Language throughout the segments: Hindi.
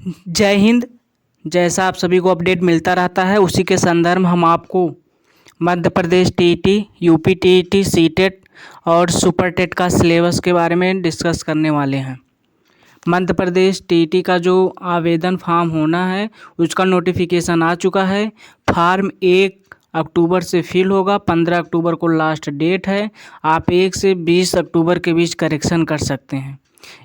जय हिंद। जैसा आप सभी को अपडेट मिलता रहता है, उसी के संदर्भ में हम आपको Madhya Pradesh TET, UP TET, CTET और सुपर टेट का सिलेबस के बारे में डिस्कस करने वाले हैं। मध्य प्रदेश टीईटी का जो आवेदन फॉर्म होना है उसका नोटिफिकेशन आ चुका है। फॉर्म 1 अक्टूबर से फिल होगा, 15 अक्टूबर को लास्ट डेट है। आप 1 से 20 अक्टूबर के बीच करेक्शन कर सकते हैं।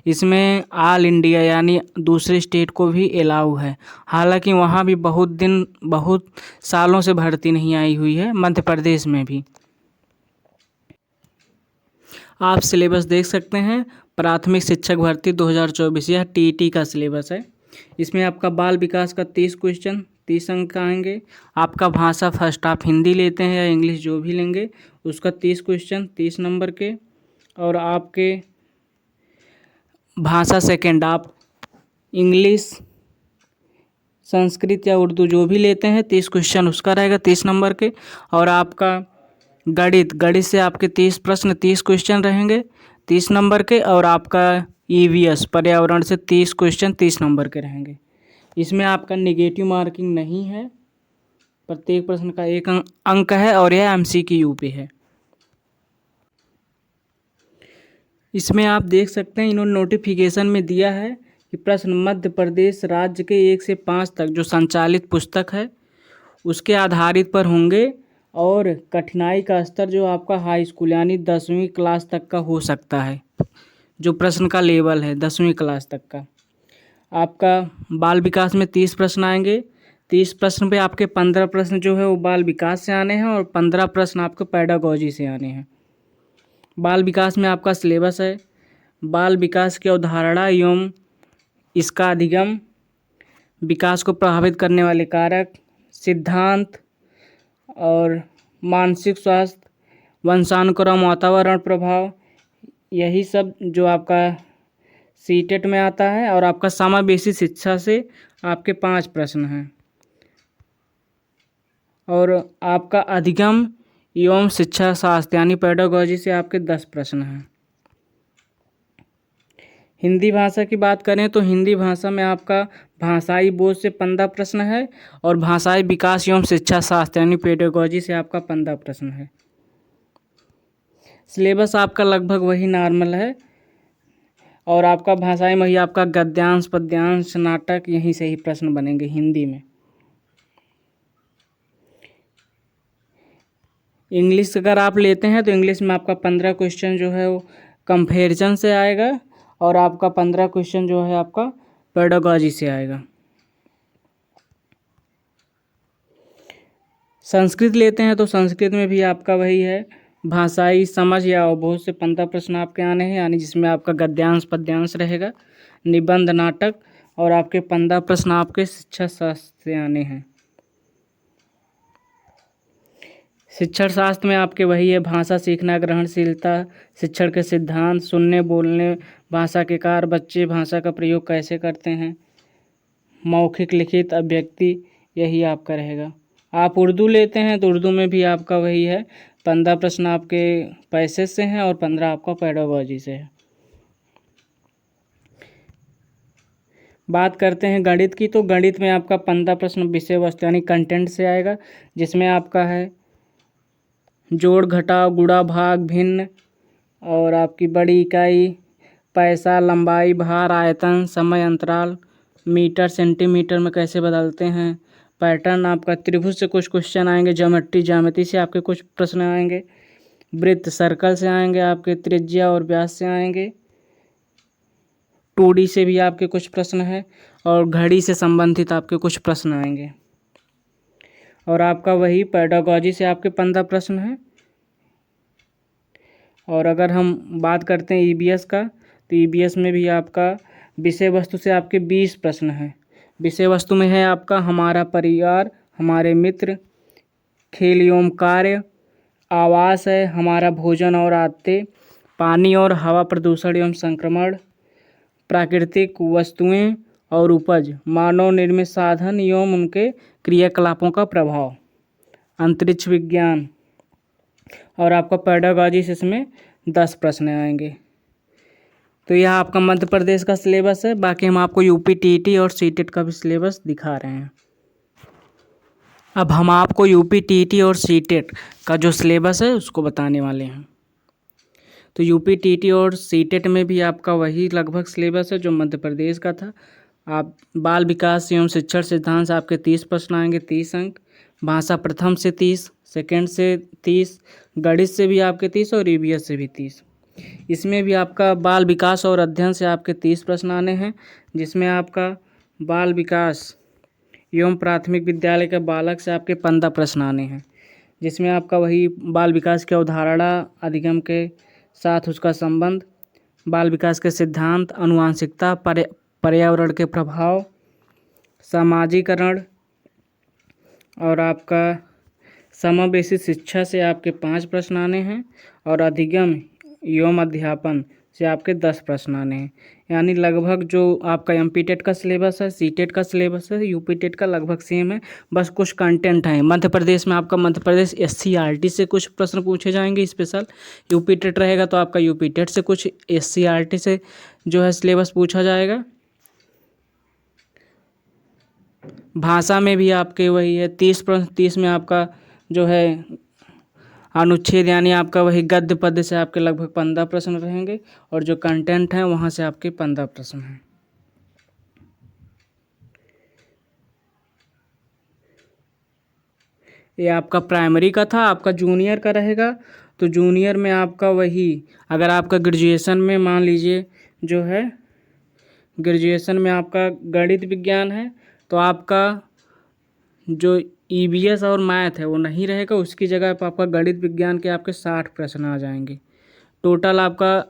इसमें ऑल इंडिया यानी दूसरे स्टेट को भी अलाउ है। हालांकि वहाँ भी बहुत सालों से भर्ती नहीं आई हुई है, मध्य प्रदेश में भी। आप सिलेबस देख सकते हैं, प्राथमिक शिक्षक भर्ती 2024, यह टीईटी का सिलेबस है। इसमें आपका बाल विकास का 30 क्वेश्चन 30 अंक का आएंगे। आपका भाषा फर्स्ट आप हिंदी लेते हैं या इंग्लिश जो भी लेंगे उसका 30 क्वेश्चन 30 नंबर के। और आपके भाषा सेकेंड आप इंग्लिश, संस्कृत या उर्दू जो भी लेते हैं 30 क्वेश्चन उसका रहेगा 30 नंबर के। और आपका गणित से आपके 30 प्रश्न 30 क्वेश्चन रहेंगे 30 नंबर के। और आपका ईवीएस पर्यावरण से 30 क्वेश्चन 30 नंबर के रहेंगे। इसमें आपका नेगेटिव मार्किंग नहीं है, प्रत्येक प्रश्न का 1 अंक है और यह एमसीक्यू पे है। इसमें आप देख सकते हैं इन्होंने नोटिफिकेशन में दिया है कि प्रश्न मध्य प्रदेश राज्य के 1 से 5 तक जो संचालित पुस्तक है उसके आधारित पर होंगे। और कठिनाई का स्तर जो आपका हाई स्कूल यानी 10वीं क्लास तक का हो सकता है। जो प्रश्न का लेवल है 10वीं क्लास तक का। आपका बाल विकास में 30 प्रश्न आएंगे। 30 प्रश्न पे आपके 15 प्रश्न जो है वो बाल विकास से आने हैं और 15 प्रश्न आपको पेडागोजी से आने हैं। बाल विकास में आपका सिलेबस है बाल विकास की अवधारणा एवं इसका अधिगम, विकास को प्रभावित करने वाले कारक, सिद्धांत और मानसिक स्वास्थ्य, वंशानुक्रम, वातावरण प्रभाव, यही सब जो आपका सीटेट में आता है। और आपका समावेशी शिक्षा से आपके 5 प्रश्न हैं। और आपका अधिगम एवं शिक्षा शास्त्र यानी पेडागोजी से आपके 10 प्रश्न हैं। हिंदी भाषा की बात करें तो हिंदी भाषा में आपका भाषाई बोध से 15 प्रश्न है और भाषाई विकास एवं शिक्षा शास्त्र यानी पेडागोजी से आपका 15 प्रश्न है। सिलेबस आपका लगभग वही नॉर्मल है। और आपका भाषाई में ही आपका गद्यांश, पद्यांश, नाटक यहीं से ही प्रश्न बनेंगे हिंदी में। इंग्लिश अगर आप लेते हैं तो इंग्लिश में आपका 15 क्वेश्चन जो है वो कंपैरिजन से आएगा और आपका 15 क्वेश्चन जो है आपका पेडागोजी से आएगा। संस्कृत लेते हैं तो संस्कृत में भी आपका वही है, भाषाई समझ या अवबोध से 15 प्रश्न आपके आने हैं, यानी जिसमें आपका गद्यांश पद्यांश रहेगा, निबंध, नाटक और आपके 15 प्रश्न आपके शिक्षा शास्त्र से आने हैं। शिक्षण शास्त्र में आपके वही है, भाषा सीखना, ग्रहणशीलता, शिक्षण के सिद्धांत, सुनने बोलने, भाषा के कार्य, बच्चे भाषा का प्रयोग कैसे करते हैं, मौखिक, लिखित, अभिव्यक्ति, यही आपका रहेगा। आप उर्दू लेते हैं तो उर्दू में भी आपका वही है, 15 प्रश्न आपके पैसेज से हैं और 15 आपका पेडागोजी से है। बात करते हैं गणित की, तो गणित में आपका 15 प्रश्न विषय वस्तु यानी कंटेंट से आएगा, जिसमें आपका है जोड़, घटाव, गुणा, भाग, भिन्न और आपकी बड़ी इकाई, पैसा, लंबाई, भार, आयतन, समय अंतराल, मीटर, सेंटीमीटर में कैसे बदलते हैं, पैटर्न, आपका त्रिभुज से कुछ क्वेश्चन आएंगे, ज्योमेट्री से आपके कुछ प्रश्न आएंगे, वृत्त सर्कल से आएंगे, आपके त्रिज्या और व्यास से आएंगे, 2D से भी आपके कुछ प्रश्न हैं और घड़ी से संबंधित आपके कुछ प्रश्न आएंगे। और आपका वही पेडागोजी से आपके 15 प्रश्न हैं। और अगर हम बात करते हैं ईबीएस का, तो ईबीएस में भी आपका विषय वस्तु से आपके 20 प्रश्न हैं। विषय वस्तु में है आपका हमारा परिवार, हमारे मित्र, खेल एवं कार्य, आवास है, हमारा भोजन और आदतें, पानी और हवा प्रदूषण एवं संक्रमण, प्राकृतिक वस्तुएं और उपज, मानव निर्मित साधन एवं उनके क्रियाकलापों का प्रभाव, अंतरिक्ष विज्ञान। और आपका पेडागोजी से इसमें 10 प्रश्न आएंगे। तो यह आपका मध्य प्रदेश का सिलेबस है। बाकी हम आपको यूपी टीईटी और सीटेट का भी सिलेबस दिखा रहे हैं। अब हम आपको यूपी टीईटी और सीटेट का जो सिलेबस है उसको बताने वाले हैं। तो यूपी टीईटी और सीटेट में भी आपका वही लगभग सिलेबस है जो मध्य प्रदेश का था। आप बाल विकास एवं शिक्षण सिद्धांत से आपके 30 प्रश्न आएंगे, 30 अंक। भाषा प्रथम से 30, सेकंड से 30, गणित से भी आपके 30 और ईवीएस से भी 30। इसमें भी आपका बाल विकास और अध्ययन से आपके 30 प्रश्न आने हैं, जिसमें आपका बाल विकास एवं प्राथमिक विद्यालय के बालक से आपके 15 प्रश्न आने हैं, जिसमें आपका वही बाल विकास की अवधारणा, अधिगम के साथ उसका संबंध, बाल विकास के सिद्धांत, आनुवंशिकता, पर्यावरण के प्रभाव, सामाजिकरण और आपका समावेशी शिक्षा से आपके 5 प्रश्न आने हैं और अधिगम एवं अध्यापन से आपके 10 प्रश्न आने हैं। यानी लगभग जो आपका एमपी टेट का सिलेबस है, सीटेट का सिलेबस है, यूपी टेट का लगभग सेम है, बस कुछ कंटेंट है। मध्य प्रदेश में आपका मध्य प्रदेश एससीईआरटी से कुछ प्रश्न पूछे जाएंगे स्पेशल। यूपी टेट रहेगा तो आपका यूपी टेट से कुछ एससीईआरटी से जो है सिलेबस पूछा जाएगा। भाषा में भी आपके वही है 30 प्रश्न। 30 में आपका जो है अनुच्छेद यानी आपका वही गद्य पद्य से आपके लगभग 15 प्रश्न रहेंगे और जो कंटेंट है वहाँ से आपके 15 प्रश्न हैं। ये आपका प्राइमरी का था। आपका जूनियर का रहेगा तो जूनियर में आपका वही, अगर आपका ग्रेजुएशन में मान लीजिए जो है ग्रेजुएशन में आपका गणित विज्ञान है तो आपका जो ईवीएस और मैथ है वो नहीं रहेगा, उसकी जगह पर आपका गणित विज्ञान के आपके 60 प्रश्न आ जाएंगे। टोटल आपका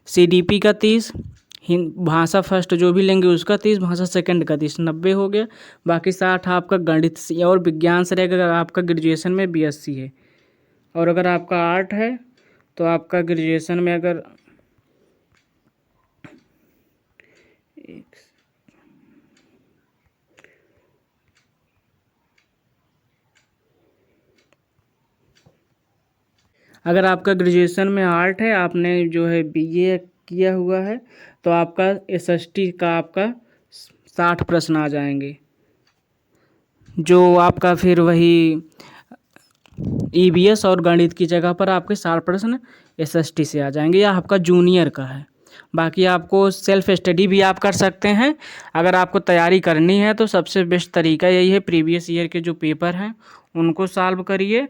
सीडीपी का 30, भाषा फर्स्ट जो भी लेंगे उसका 30, भाषा सेकंड का 30, 90 हो गया। बाकी 60 आपका गणित से और विज्ञान से रहेगा अगर आपका ग्रेजुएशन में बीएससी है। और अगर आपका आर्ट है तो आपका ग्रेजुएशन में अगर आपका ग्रेजुएशन में आर्ट है, आपने जो है बीए किया हुआ है तो आपका एसएसटी का आपका 60 प्रश्न आ जाएंगे, जो आपका फिर वही ईवीएस और गणित की जगह पर आपके 60 प्रश्न एसएसटी से आ जाएंगे। या आपका जूनियर का है। बाकी आपको सेल्फ स्टडी भी आप कर सकते हैं। अगर आपको तैयारी करनी है तो सबसे बेस्ट तरीका यही है, प्रीवियस ईयर के जो पेपर हैं उनको सॉल्व करिए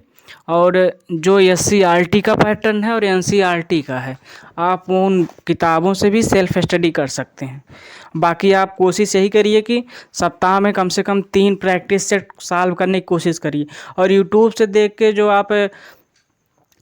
और जो एससीईआरटी का पैटर्न है और एनसीईआरटी का है आप उन किताबों से भी सेल्फ स्टडी कर सकते हैं। बाकी आप कोशिश यही करिए कि सप्ताह में कम से कम 3 प्रैक्टिस सेट सॉल्व करने की कोशिश करिए और यूट्यूब से देख के जो आप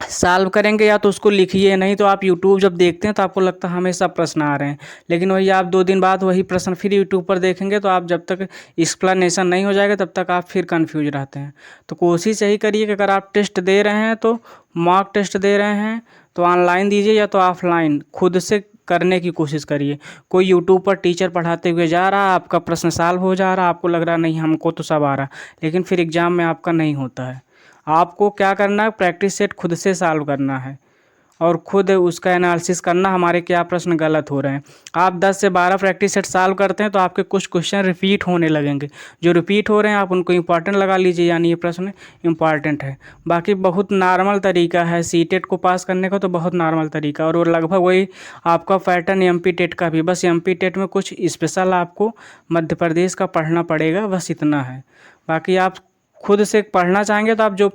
सॉल्व करेंगे या तो उसको लिखिए, नहीं तो आप यूट्यूब जब देखते हैं तो आपको लगता है हमेशा प्रश्न आ रहे हैं, लेकिन वही आप 2 दिन बाद वही प्रश्न फिर यूट्यूब पर देखेंगे तो आप जब तक एक्सप्लेनेशन नहीं हो जाएगा तब तक आप फिर कंफ्यूज रहते हैं। तो कोशिश यही करिए कि अगर आप टेस्ट दे रहे हैं तो मॉक टेस्ट दे रहे हैं तो ऑनलाइन दीजिए या तो ऑफलाइन खुद से करने की कोशिश करिए। कोई यूट्यूब पर टीचर पढ़ाते हुए जा रहा, आपका प्रश्न सॉल्व हो जा रहा, आपको लग रहा नहीं हमको तो सब आ रहा, लेकिन फिर एग्ज़ाम में आपका नहीं होता है। आपको क्या करना है, प्रैक्टिस सेट खुद से सॉल्व करना है और खुद उसका एनालिसिस करना हमारे क्या प्रश्न गलत हो रहे हैं। आप 10 से 12 प्रैक्टिस सेट सॉल्व करते हैं तो आपके कुछ क्वेश्चन रिपीट होने लगेंगे, जो रिपीट हो रहे हैं आप उनको इंपॉर्टेंट लगा लीजिए, यानी ये प्रश्न इंपॉर्टेंट है। बाकी बहुत नॉर्मल तरीका है सीटेट को पास करने का, तो बहुत नॉर्मल तरीका और वो लगभग वही आपका पैटर्न एमपी टेट का भी, बस एमपी टेट में कुछ स्पेशल आपको मध्य प्रदेश का पढ़ना पड़ेगा, बस इतना है। बाकी आप खुद से पढ़ना चाहेंगे तो आप जो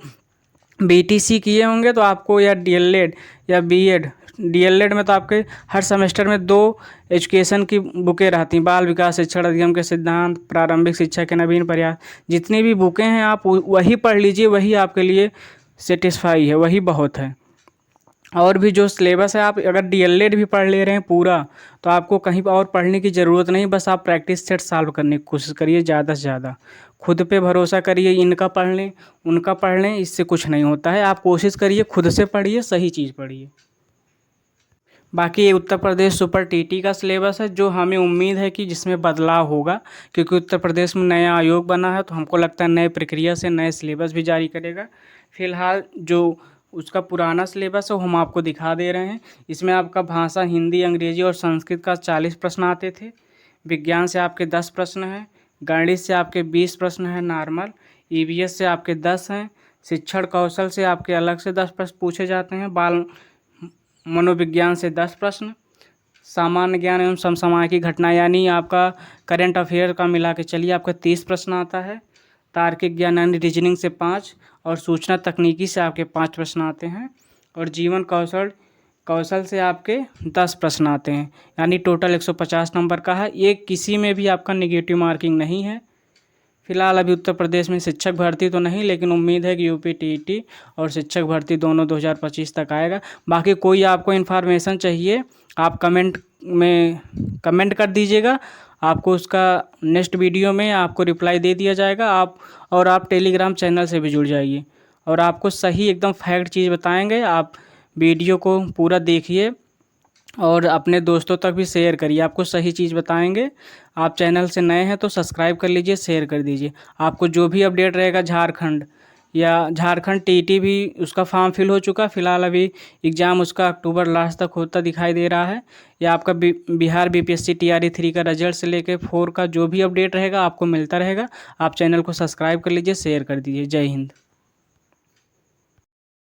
बीटीसी किए होंगे तो आपको या डीएलएड या बीएड, डीएलएड में तो आपके हर सेमेस्टर में 2 एजुकेशन की बुकें रहती हैं, बाल विकास शिक्षण अधिगम के सिद्धांत, प्रारंभिक शिक्षा के नवीन प्रयास, जितनी भी बुकें हैं आप वही पढ़ लीजिए, वही आपके लिए सेटिस्फाई है, वही बहुत है। और भी जो सिलेबस है आप अगर डीएलएड भी पढ़ ले रहे हैं पूरा तो आपको कहीं और पढ़ने की ज़रूरत नहीं, बस आप प्रैक्टिस सेट सॉल्व करने की कोशिश करिए ज़्यादा से ज़्यादा। खुद पे भरोसा करिए, इनका पढ़ लें उनका पढ़ लें, इससे कुछ नहीं होता है। आप कोशिश करिए खुद से पढ़िए, सही चीज़ पढ़िए। बाकी ये उत्तर प्रदेश सुपर टीटी का सिलेबस है जो हमें उम्मीद है कि जिसमें बदलाव होगा, क्योंकि उत्तर प्रदेश में नया आयोग बना है तो हमको लगता है नए प्रक्रिया से नए सिलेबस भी जारी करेगा। फिलहाल जो उसका पुराना सिलेबस है वो हम आपको दिखा दे रहे हैं। इसमें आपका भाषा हिंदी, अंग्रेजी और संस्कृत का 40 प्रश्न आते थे। विज्ञान से आपके 10 प्रश्न हैं। गणित से आपके 20 प्रश्न हैं नॉर्मल। ईवीएस से आपके 10 हैं। शिक्षण कौशल से आपके अलग से 10 प्रश्न पूछे जाते हैं। बाल मनोविज्ञान से 10 प्रश्न। सामान्य ज्ञान एवं समसामयिक घटना यानी आपका करंट अफेयर का मिला के चलिए आपका 30 प्रश्न आता है। तार्किक ज्ञान यानी रीजनिंग से 5 और सूचना तकनीकी से आपके 5 प्रश्न आते हैं। और जीवन कौशल से आपके 10 प्रश्न आते हैं, यानी टोटल 150 नंबर का है। ये किसी में भी आपका नेगेटिव मार्किंग नहीं है। फिलहाल अभी उत्तर प्रदेश में शिक्षक भर्ती तो नहीं, लेकिन उम्मीद है कि यूपी टीईटी और शिक्षक भर्ती दोनों 2025 तक आएगा। बाकी कोई आपको इन्फॉर्मेशन चाहिए आप कमेंट कर दीजिएगा, आपको उसका नेक्स्ट वीडियो में आपको रिप्लाई दे दिया जाएगा। आप टेलीग्राम चैनल से भी जुड़ जाइए और आपको सही एकदम फैक्ट चीज़ बताएंगे। आप वीडियो को पूरा देखिए और अपने दोस्तों तक भी शेयर करिए, आपको सही चीज़ बताएंगे। आप चैनल से नए हैं तो सब्सक्राइब कर लीजिए, शेयर कर दीजिए। आपको जो भी अपडेट रहेगा झारखंड टीईटी भी उसका फॉर्म फिल हो चुका, फिलहाल अभी एग्ज़ाम उसका अक्टूबर लास्ट तक होता दिखाई दे रहा है। या आपका बिहार बीपीएससी टीआरई 3 का रिजल्ट से लेकर 4 का जो भी अपडेट रहेगा आपको मिलता रहेगा। आप चैनल को सब्सक्राइब कर लीजिए, शेयर कर दीजिए। जय हिंद।